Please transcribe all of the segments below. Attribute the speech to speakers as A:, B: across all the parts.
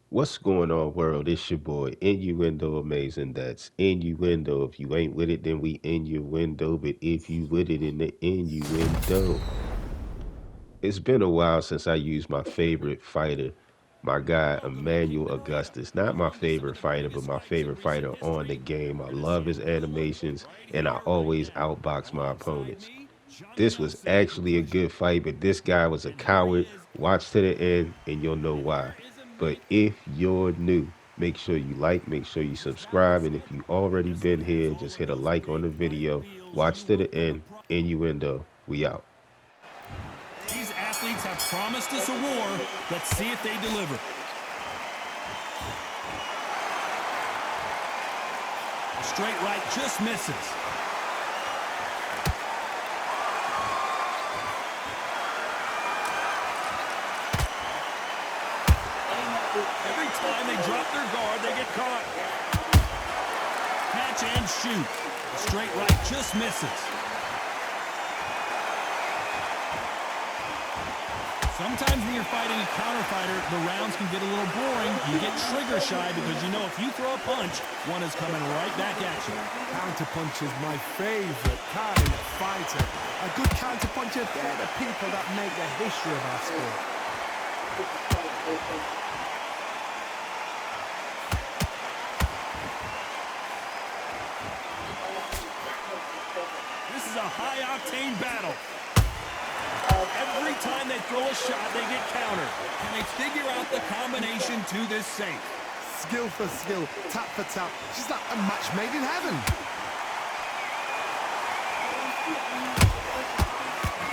A: What's going on, world? It's your boy, Innuendo Amazing. That's innuendo. If you ain't with it, then we in your window. But if you with it in the innuendo, it's been a while since I used my favorite fighter, my guy, Emmanuel Augustus. Not my favorite fighter, but my favorite fighter on the game. I love his animations, and I always outbox my opponents. This was actually a good fight, but this guy was a coward. Watch to the end, and you'll know why. But if you're new, make sure you like, make sure you subscribe, and if you already been here, just hit a like on the video. Watch to the end. Innuendo. We out.
B: These athletes have promised us a war. Let's see if they deliver. Straight right just misses. Every time they drop their guard, they get caught. Catch and shoot. Straight right just misses. Sometimes when you're fighting a counter fighter, the rounds can get a little boring. You get trigger shy because you know if you throw a punch, one is coming right back at you.
C: Counter punch is my favorite kind of fighter. A good counter puncher, they're the people that make the history of our sport.
B: This is a high-octane battle. Every time they throw a shot, they get countered. Can they figure out the combination to this safe?
C: Skill for skill, tap for tap. She's like a match made in heaven.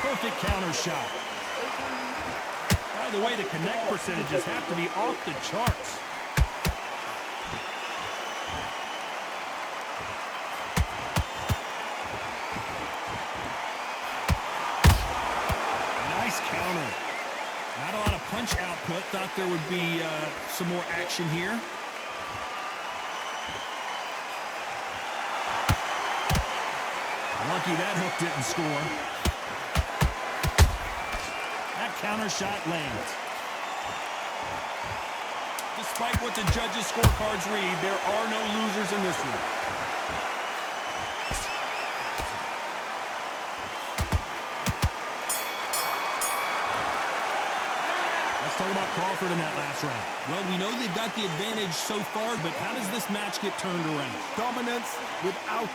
B: Perfect counter shot. By the way, the connect percentages have to be off the charts. Nice counter. Not a lot of punch output. Thought there would be some more action here. Lucky that hook didn't score. That counter shot lands. Despite what the judges' scorecards read, there are no losers in this one. Let's talk about Crawford in that last round. Well, we know they've got the advantage so far, but how does this match get turned around?
C: Dominance without...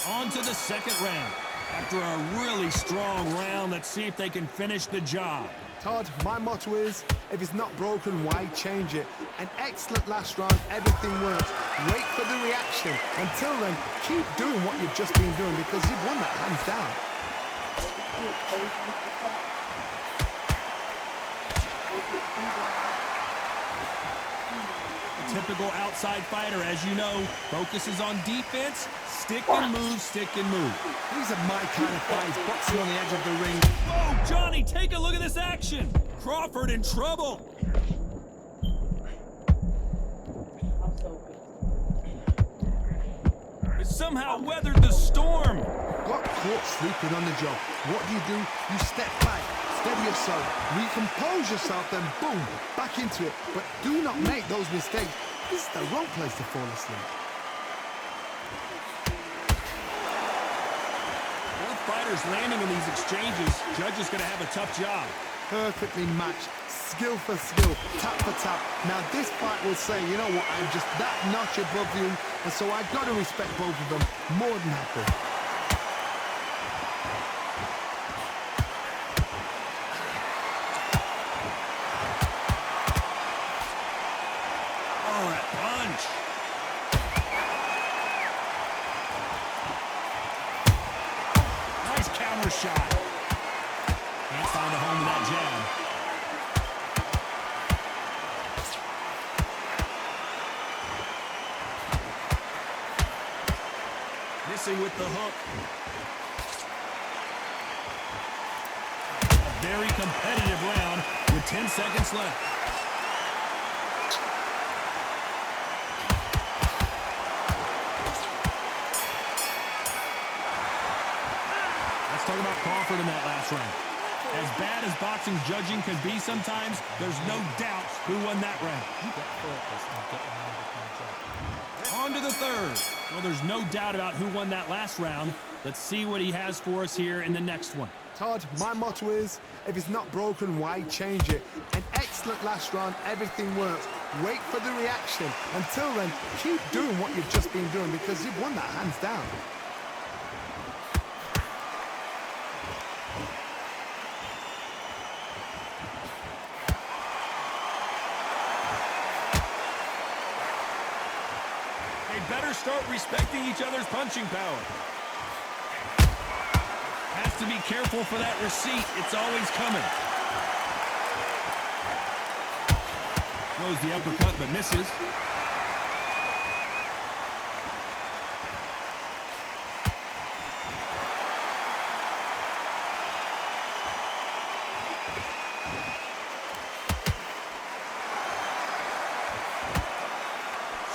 B: On to the second round. After a really strong round, let's see if they can finish the job.
C: Todd, my motto is, if it's not broken, why change it? An excellent last round, everything works. Wait for the reaction. Until then, keep doing what you've just been doing because you've won that hands down.
B: A typical outside fighter, as you know, focuses on defense, stick and move, stick and move.
C: These are my kind of fights, boxing on the edge of the ring.
B: Whoa, Johnny, take a look at this action. Crawford in trouble. It somehow weathered the storm.
C: Got caught sleeping on the job. What do? You step back, steady yourself, recompose yourself, then boom, back into it. But do not make those mistakes. This is the wrong place to fall asleep.
B: Both fighters landing in these exchanges. Judge is going to have a tough job.
C: Perfectly matched, skill for skill, tap for tap. Now this fight will say, you know what, I'm just that notch above you, and so I've got to respect both of them more than happy.
B: Oh, that punch. Nice counter shot. Can't find a home to that jab. Missing with the hook. A very competitive round with 10 seconds left. Let's talk about Crawford in that last round. As bad as boxing judging can be sometimes, there's no doubt who won that round. On to the third. Well, there's no doubt about who won that last round. Let's see what he has for us here in the next one.
C: Todd, my motto is, if it's not broken, why change it? An excellent last round, everything works. Wait for the reaction. Until then, keep doing what you've just been doing because you've won that hands down.
B: They better start respecting each other's punching power. Has to be careful for that receipt. It's always coming. Throws the uppercut but misses.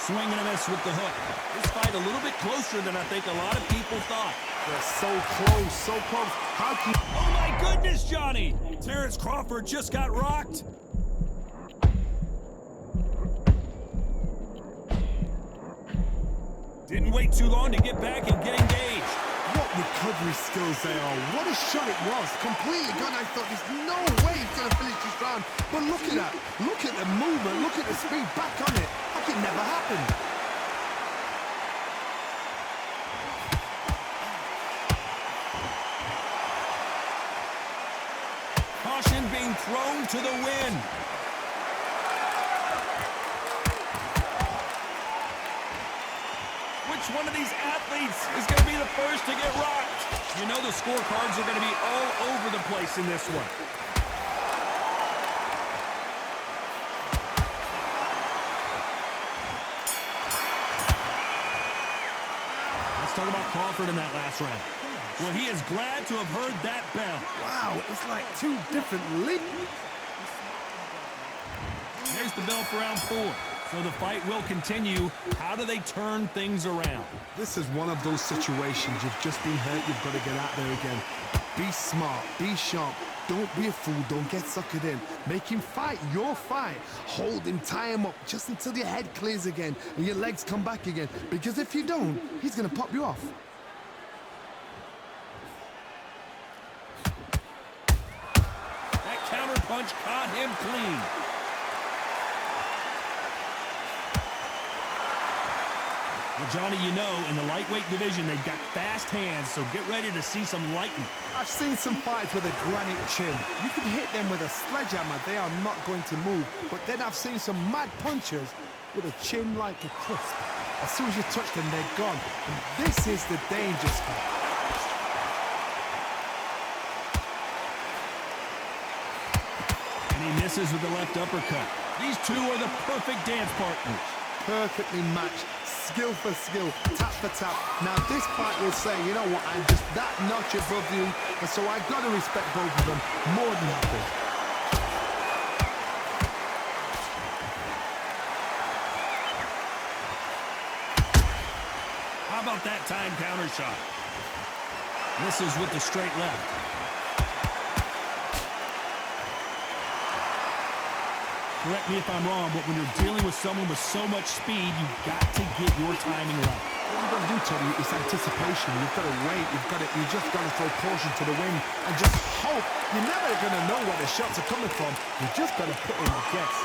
B: Swing and a miss with the hook. This fight a little bit closer than I think a lot of people thought.
C: They're so close, so close. How can...
B: Oh my goodness, Johnny! Terrence Crawford just got rocked. Didn't wait too long to get back and get engaged.
C: What recovery skills they are. What a shot it was. Completely gone. I thought there's no way he's going to finish this round. But look at that. Look at the movement. Look at the speed. Back on it. Like it never happened.
B: Caution being thrown to the wind. Which one of these athletes is going to be the first to get rocked? You know the scorecards are going to be all over the place in this one. Let's talk about Crawford in that last round. Well, he is glad to have heard that bell.
C: Wow, it's like two different leagues.
B: There's the bell for round 4. So the fight will continue. How do they turn things around?
C: This is one of those situations. You've just been hurt. You've got to get out there again. Be smart. Be sharp. Don't be a fool. Don't get suckered in. Make him fight your fight. Hold him. Tie him up just until your head clears again and your legs come back again. Because if you don't, he's going to pop you off.
B: That counter punch caught him clean. Well, Johnny, you know, in the lightweight division, they've got fast hands, so get ready to see some lightning.
C: I've seen some fights with a granite chin. You can hit them with a sledgehammer. They are not going to move. But then I've seen some mad punchers with a chin like a crisp. As soon as you touch them, they're gone. And this is the danger spot.
B: And he misses with the left uppercut. These two are the perfect dance partners.
C: Perfectly matched, skill for skill, tap for tap. Now this fight will say, you know what, I'm just that notch above you, and so I've got to respect both of them more than happy.
B: How about that time counter shot? Misses with the straight left. Correct me if I'm wrong, but when you're dealing with someone with so much speed, you've got to get your timing right.
C: What you've got to do, Teddy, is anticipation. You've got to wait. You just got to throw caution to the wind and just hope. You're never going to know where the shots are coming from. You just got to put in a guess.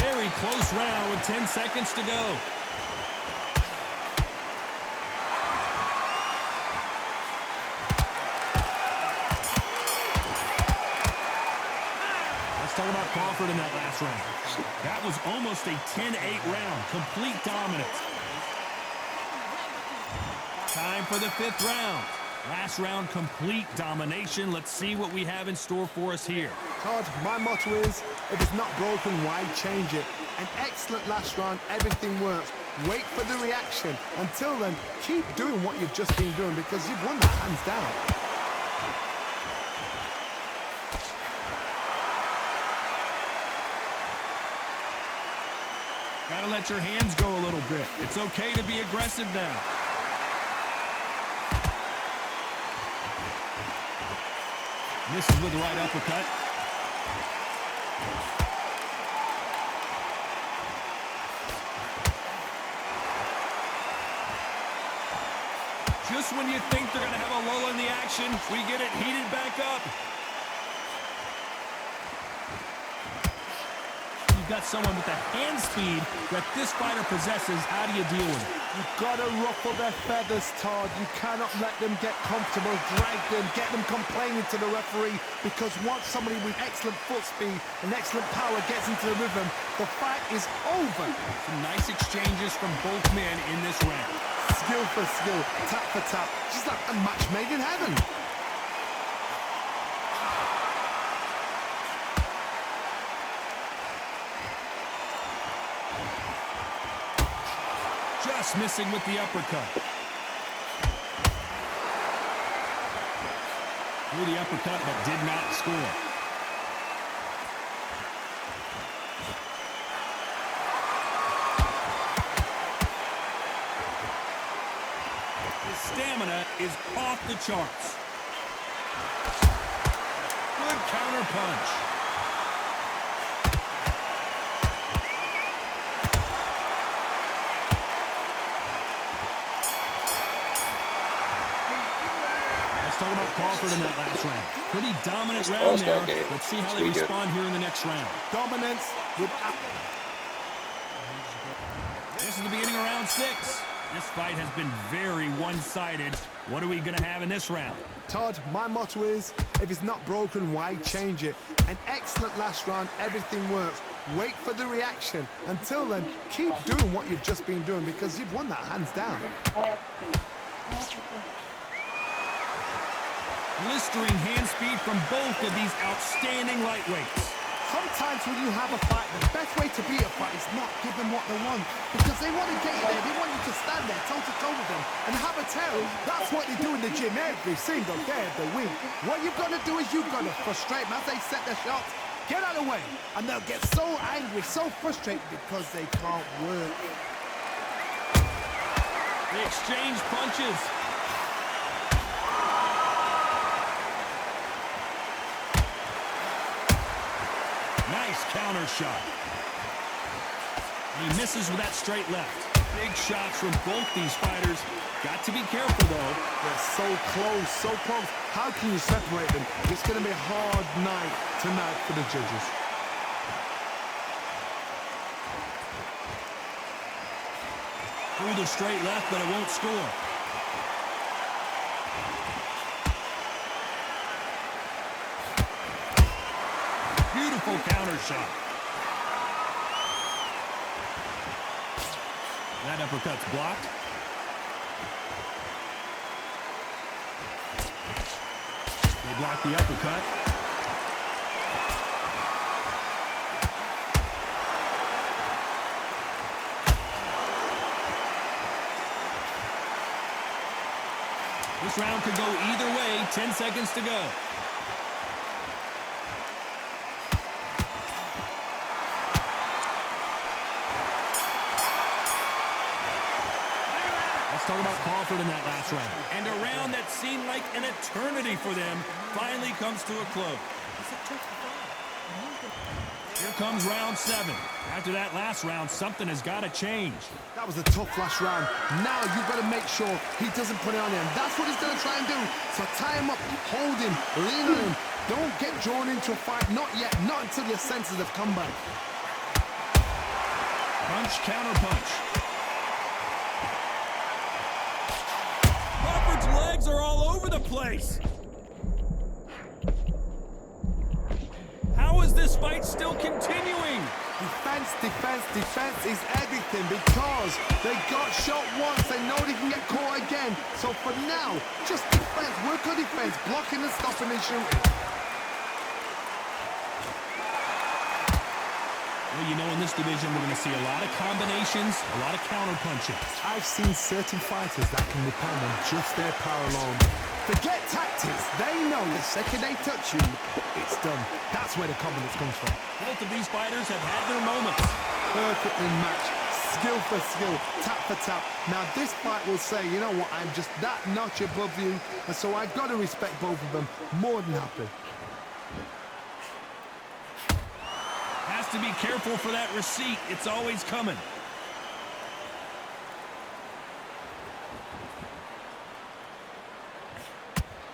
B: Very close round with 10 seconds to go. Talk about Crawford in that last round. That was almost a 10-8 round. Complete dominance. Time for the 5th round. Last round, complete domination. Let's see what we have in store for us here.
C: Todd, my motto is, if it's not broken, why change it? An excellent last round, everything works. Wait for the reaction. Until then, keep doing what you've just been doing because you've won that hands down.
B: Gotta let your hands go a little bit. It's okay to be aggressive now. Misses with the right uppercut. Just when you think they're going to have a lull in the action, we get it heated back up. You've got someone with the hand speed that this fighter possesses. How do you deal with it?
C: You've got to ruffle their feathers, Todd. You cannot let them get comfortable, drag them, get them complaining to the referee, because once somebody with excellent foot speed and excellent power gets into the rhythm, the fight is over.
B: Some nice exchanges from both men in this round.
C: Skill for skill, tap for tap, just like a match made in heaven.
B: Just missing with the uppercut. Threw the uppercut, but did not score. His stamina is off the charts. Good counter punch. Talk about Crawford in that last round. Pretty dominant round there. Let's see how they respond here in the next round.
C: Dominance with...
B: This is the beginning of round 6. This fight has been very one-sided. What are we going to have in this round?
C: Todd, my motto is, if it's not broken, why change it? An excellent last round, everything works. Wait for the reaction. Until then, keep doing what you've just been doing, because you've won that hands down.
B: Blistering hand speed from both of these outstanding lightweights.
C: Sometimes when you have a fight, the best way to beat a fight is not give them what they want, because they want to get you there. They want you to stand there toe-to-toe with them and have a tell. That's what they do in the gym every single day of the week. What you've got to do is you've got to frustrate them as they set their shots. Get out of the way, and they'll get so angry, so frustrated because they can't work.
B: They exchange punches. Nice counter shot. He misses with that straight left. Big shots from both these fighters. Got to be careful, though.
C: They're so close, so close. How can you separate them? It's going to be a hard night tonight for the judges.
B: Through the straight left, but it won't score. Beautiful counter shot. That uppercut's blocked. They block the uppercut. This round could go either way. 10 seconds to go. Talk about Crawford in that last round. And a round that seemed like an eternity for them finally comes to a close. Here comes round 7. After that last round, something has got to change.
C: That was a tough last round. Now you've got to make sure he doesn't put it on him. That's what he's going to try and do. So tie him up, hold him, lean on him. Don't get drawn into a fight. Not yet. Not until your senses have come back.
B: Punch, counter punch. Crawford's legs are all over the place. How is this fight still continuing?
C: Defense, defense, defense is everything, because they got shot once. They know they can get caught again. So for now, just defense. Work on defense, blocking and stopping and shooting.
B: Well, you know, in this division, we're going to see a lot of combinations, a lot of counter punching.
C: I've seen certain fighters that can depend on just their power alone. Forget tactics. They know the second they touch you, it's done. That's where the confidence comes from.
B: Both of these fighters have had their moments.
C: Perfectly matched, Skill for skill, tap for tap. Now this fight will say, you know what, I'm just that notch above you, and so I've got to respect both of them. More than happy.
B: Has to be careful for that receipt. It's always coming.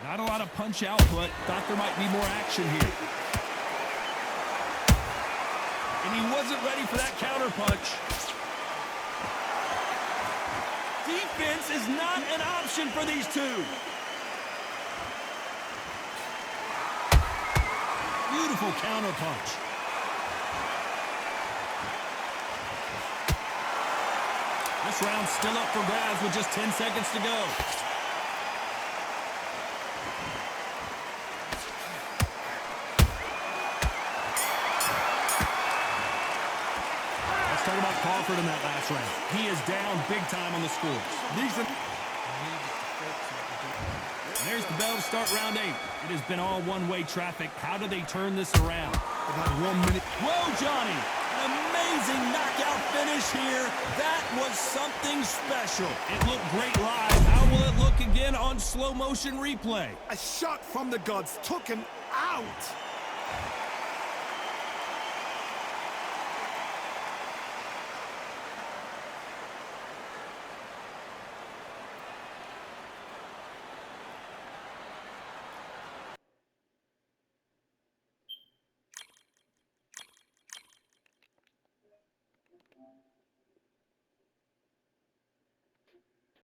B: Not a lot of punch output. Thought there might be more action here. And he wasn't ready for that counter punch. Defense is not an option for these two. Beautiful counter punch. This round's still up for grabs with just 10 seconds to go. Let's talk about Crawford in that last round. He is down big time on the scores. There's the bell to start round 8. It has been all one-way traffic. How do they turn this around?
C: About 1 minute.
B: Whoa, Johnny! An amazing knockout finish here. That was something special. It looked great live. How will it look again on slow motion replay?
C: A shot from the gods took him out.